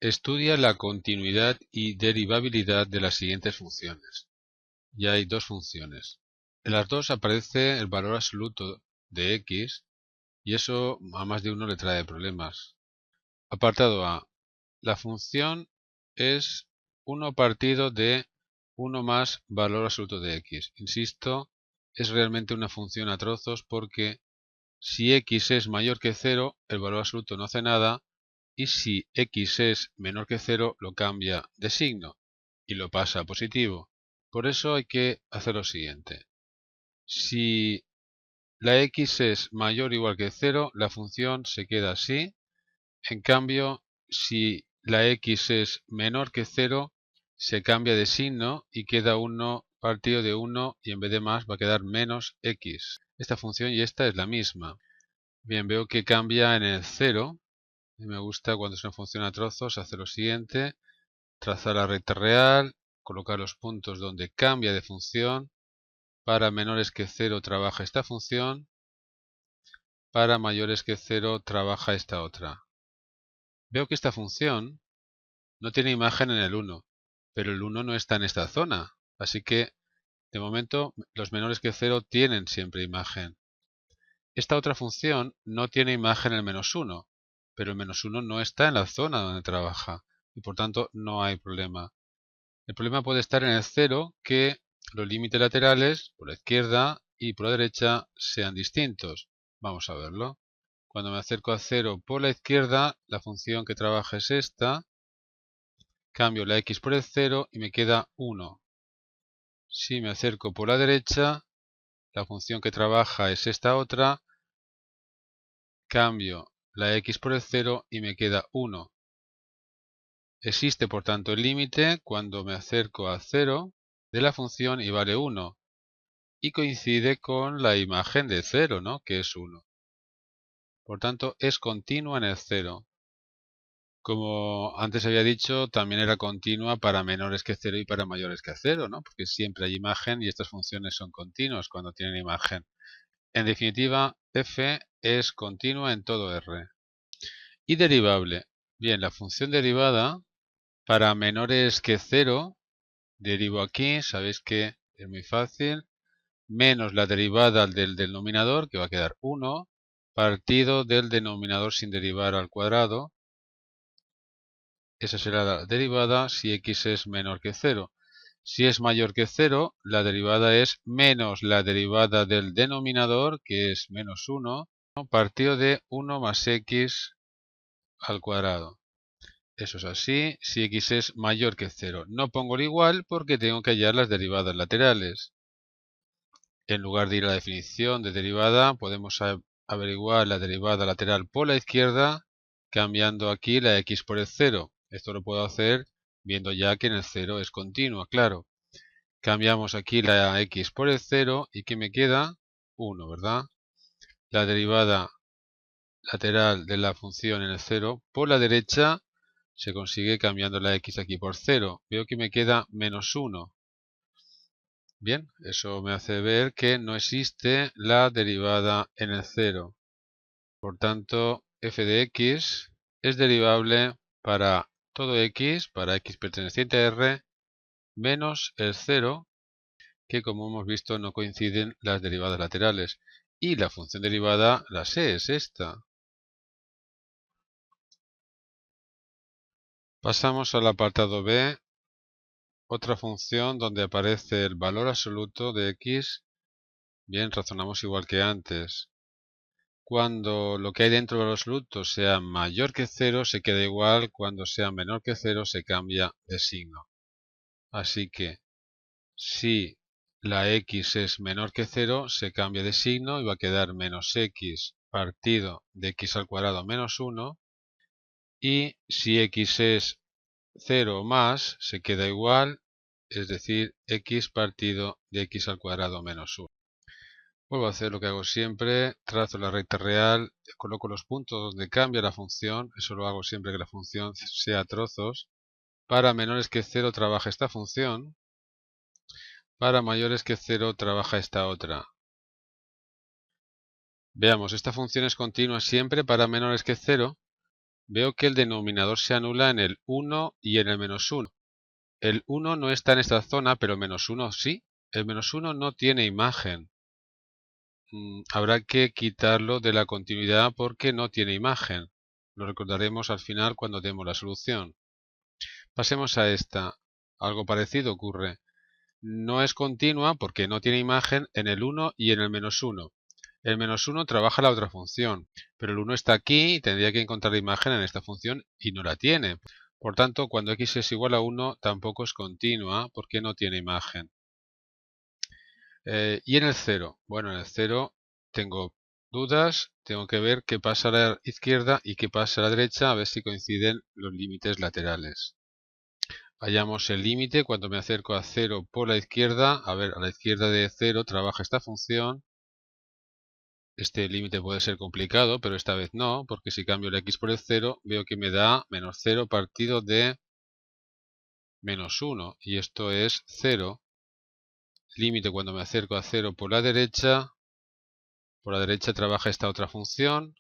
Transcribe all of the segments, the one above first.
Estudia la continuidad y derivabilidad de las siguientes funciones. Ya hay dos funciones. En las dos aparece el valor absoluto de x y eso a más de uno le trae problemas. Apartado A. La función es 1 partido de 1 más valor absoluto de x. Insisto, es realmente una función a trozos porque si x es mayor que 0, el valor absoluto no hace nada, y si x es menor que 0, lo cambia de signo y lo pasa a positivo. Por eso hay que hacer lo siguiente. Si la x es mayor o igual que 0, la función se queda así. En cambio, si la x es menor que 0, se cambia de signo y queda 1 partido de 1 y en vez de más va a quedar menos x. Esta función y esta es la misma. Bien, veo que cambia en el 0. Y me gusta cuando es una función a trozos hacer lo siguiente. Trazar la recta real, colocar los puntos donde cambia de función. Para menores que 0 trabaja esta función. Para mayores que 0 trabaja esta otra. Veo que esta función no tiene imagen en el 1, pero el 1 no está en esta zona, así que de momento los menores que 0 tienen siempre imagen. Esta otra función no tiene imagen en el menos 1, pero el menos 1 no está en la zona donde trabaja y por tanto no hay problema. El problema puede estar en el 0, que los límites laterales por la izquierda y por la derecha sean distintos. Vamos a verlo. Cuando me acerco a 0 por la izquierda, la función que trabaja es esta. Cambio la x por el 0 y me queda 1. Si me acerco por la derecha, la función que trabaja es esta otra. Cambio la x por el 0 y me queda 1. Existe por tanto el límite cuando me acerco a 0 de la función y vale 1. Y coincide con la imagen de 0, ¿no? Que es 1. Por tanto, es continua en el 0. Como antes había dicho, también era continua para menores que 0 y para mayores que 0, ¿no? Porque siempre hay imagen y estas funciones son continuas cuando tienen imagen. En definitiva, f es continua en todo R. Y derivable. Bien, la función derivada para menores que 0, derivo aquí, sabéis que es muy fácil, menos la derivada del denominador, que va a quedar 1, partido del denominador sin derivar al cuadrado. Esa será la derivada si x es menor que 0. Si es mayor que 0, la derivada es menos la derivada del denominador, que es menos 1, partido de 1 más x al cuadrado. Eso es así, si x es mayor que 0. No pongo el igual porque tengo que hallar las derivadas laterales. En lugar de ir a la definición de derivada, podemos averiguar la derivada lateral por la izquierda, cambiando aquí la x por el 0. Esto lo puedo hacer viendo ya que en el 0 es continua, claro. Cambiamos aquí la x por el 0 y ¿qué me queda? 1, ¿verdad? La derivada lateral de la función en el 0 por la derecha se consigue cambiando la x aquí por 0. Veo que me queda menos 1. Bien, eso me hace ver que no existe la derivada en el 0. Por tanto, f de x es derivable para todo x, para x perteneciente a R, menos el 0, que como hemos visto no coinciden las derivadas laterales. Y la función derivada, la sé, es esta. Pasamos al apartado B, otra función donde aparece el valor absoluto de x. Bien, razonamos igual que antes. Cuando lo que hay dentro del valor absoluto sea mayor que 0, se queda igual. Cuando sea menor que 0, se cambia de signo. Así que si la x es menor que 0, se cambia de signo y va a quedar menos x partido de x al cuadrado menos 1. Y si x es 0 o más, se queda igual, es decir, x partido de x al cuadrado menos 1. Vuelvo a hacer lo que hago siempre, trazo la recta real, coloco los puntos donde cambia la función, eso lo hago siempre que la función sea a trozos. Para menores que 0 trabaja esta función, para mayores que 0 trabaja esta otra. Veamos, esta función es continua siempre para menores que 0. veo que el denominador se anula en el 1 y en el menos 1. El 1 no está en esta zona, pero el menos 1 sí. El menos 1 no tiene imagen. Habrá que quitarlo de la continuidad porque no tiene imagen. Lo recordaremos al final cuando demos la solución. Pasemos a esta. Algo parecido ocurre. No es continua porque no tiene imagen en el 1 y en el menos 1. El menos 1 trabaja la otra función, pero el 1 está aquí y tendría que encontrar imagen en esta función y no la tiene. Por tanto, cuando x es igual a 1 tampoco es continua porque no tiene imagen. Y en el 0, bueno, en el 0 tengo dudas, tengo que ver qué pasa a la izquierda y qué pasa a la derecha, a ver si coinciden los límites laterales. Hallamos el límite cuando me acerco a 0 por la izquierda. A ver, a la izquierda de 0 trabaja esta función. Este límite puede ser complicado, pero esta vez no, porque si cambio el x por el 0, veo que me da menos 0 partido de menos 1. Y esto es 0. Límite cuando me acerco a 0 por la derecha. Por la derecha trabaja esta otra función.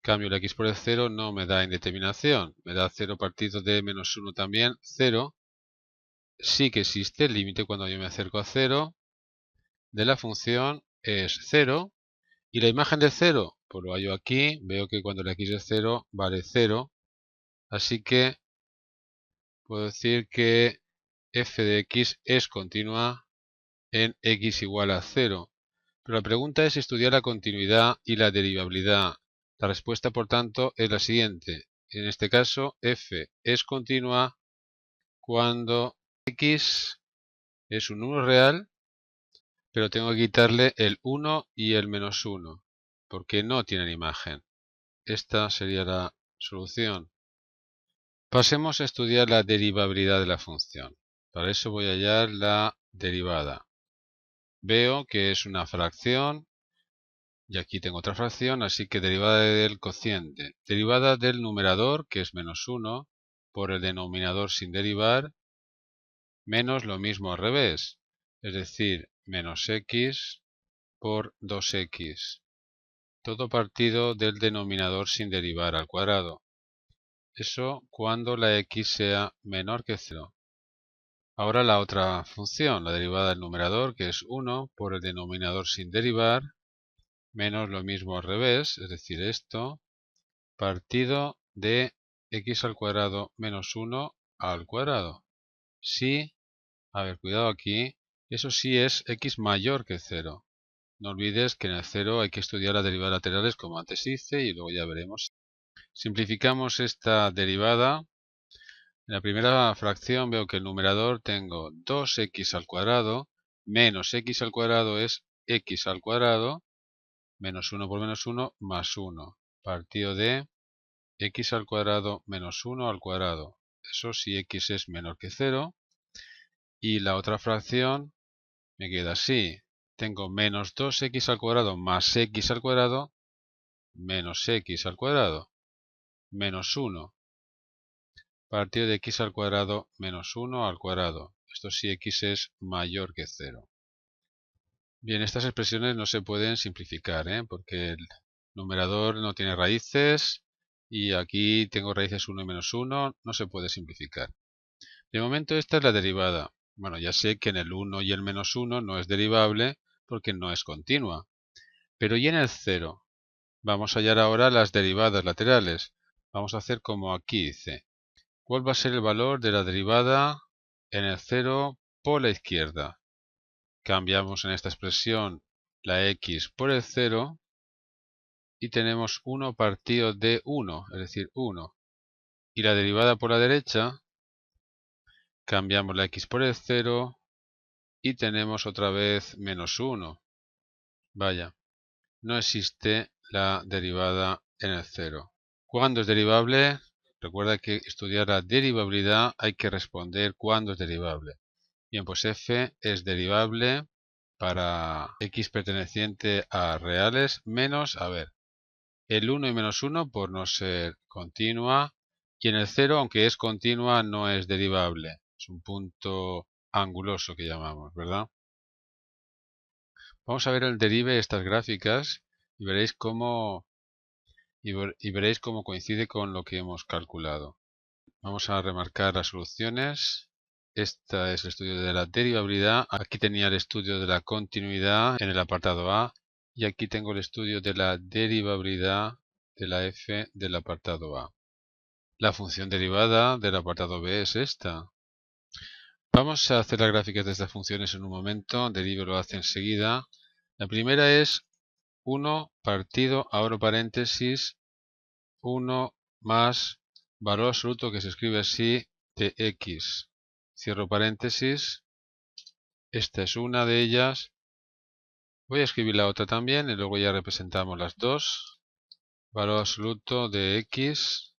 Cambio el x por el 0, no me da indeterminación. Me da 0 partido de menos 1 también, 0. Sí que existe el límite cuando yo me acerco a 0 de la función es 0. ¿Y la imagen de 0? Pues lo hallo aquí. Veo que cuando la x es 0 vale 0. Así que puedo decir que f de x es continua en x igual a 0. Pero la pregunta es estudiar la continuidad y la derivabilidad. La respuesta, por tanto, es la siguiente. En este caso, f es continua cuando x es un número real, pero tengo que quitarle el 1 y el menos 1, porque no tienen imagen. Esta sería la solución. Pasemos a estudiar la derivabilidad de la función. Para eso voy a hallar la derivada. Veo que es una fracción. Y aquí tengo otra fracción, así que derivada del cociente. Derivada del numerador, que es menos 1, por el denominador sin derivar, menos lo mismo al revés. Es decir, menos x por 2x. Todo partido del denominador sin derivar al cuadrado. Eso cuando la x sea menor que 0. Ahora la otra función, la derivada del numerador, que es 1 por el denominador sin derivar, menos lo mismo al revés, es decir, esto, partido de x al cuadrado menos 1 al cuadrado. Si, a ver, cuidado aquí, eso sí es x mayor que 0. No olvides que en el 0 hay que estudiar las derivadas laterales como antes hice y luego ya veremos. Simplificamos esta derivada. En la primera fracción veo que el numerador tengo 2x al cuadrado menos x al cuadrado es x al cuadrado menos 1 por menos 1 más 1 partido de x al cuadrado menos 1 al cuadrado. Eso si x es menor que 0. Y la otra fracción me queda así. Tengo menos 2x al cuadrado más x al cuadrado menos x al cuadrado menos 1 partido de x al cuadrado menos 1 al cuadrado. Esto si x es mayor que 0. Bien, estas expresiones no se pueden simplificar, porque el numerador no tiene raíces y aquí tengo raíces 1 y menos 1, no se puede simplificar. De momento esta es la derivada. Bueno, ya sé que en el 1 y el menos 1 no es derivable porque no es continua. Pero ¿y en el 0? Vamos a hallar ahora las derivadas laterales. Vamos a hacer como aquí dice. ¿Cuál va a ser el valor de la derivada en el 0 por la izquierda? Cambiamos en esta expresión la x por el 0 y tenemos 1 partido de 1, es decir, 1. Y la derivada por la derecha, cambiamos la x por el 0 y tenemos otra vez menos 1. Vaya, no existe la derivada en el 0. ¿Cuándo es derivable? Recuerda que estudiar la derivabilidad hay que responder cuándo es derivable. Bien, pues f es derivable para x perteneciente a reales menos, a ver, el 1 y menos 1 por no ser continua, y en el 0, aunque es continua, no es derivable. Es un punto anguloso que llamamos, ¿verdad? Vamos a ver el derive de estas gráficas y veréis cómo y veréis cómo coincide con lo que hemos calculado. Vamos a remarcar las soluciones. Este es el estudio de la derivabilidad. Aquí tenía el estudio de la continuidad en el apartado A. Y aquí tengo el estudio de la derivabilidad de la f del apartado A. La función derivada del apartado B es esta. Vamos a hacer las gráficas de estas funciones en un momento. Derive lo hace enseguida. La primera es 1 partido, abro paréntesis, 1 más valor absoluto que se escribe así de x. Cierro paréntesis. Esta es una de ellas. Voy a escribir la otra también y luego ya representamos las dos. Valor absoluto de x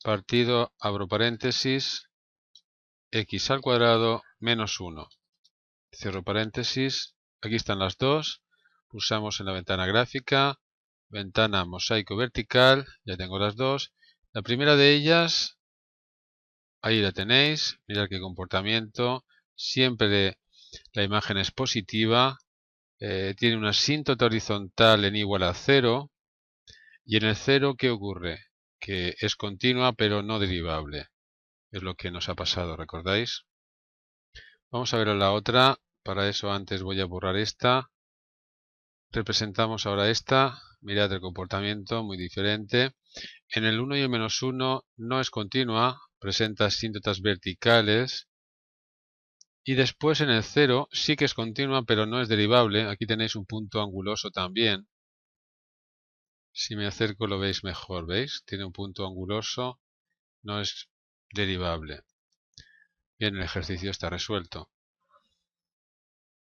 partido, abro paréntesis, x al cuadrado menos 1. Cierro paréntesis. Aquí están las dos. Pulsamos en la ventana gráfica. Ventana mosaico vertical. Ya tengo las dos. La primera de ellas, ahí la tenéis. Mirad qué comportamiento. Siempre la imagen es positiva. Tiene una asíntota horizontal en igual a 0. Y en el 0, ¿qué ocurre? Que es continua pero no derivable. Es lo que nos ha pasado, ¿recordáis? Vamos a ver la otra. Para eso antes voy a borrar esta. Representamos ahora esta. Mirad el comportamiento, muy diferente. En el 1 y el menos 1 no es continua, presenta asíntotas verticales. Y después en el 0 sí que es continua, pero no es derivable. Aquí tenéis un punto anguloso también. Si me acerco lo veis mejor, ¿veis? Tiene un punto anguloso, no es derivable. Bien, el ejercicio está resuelto.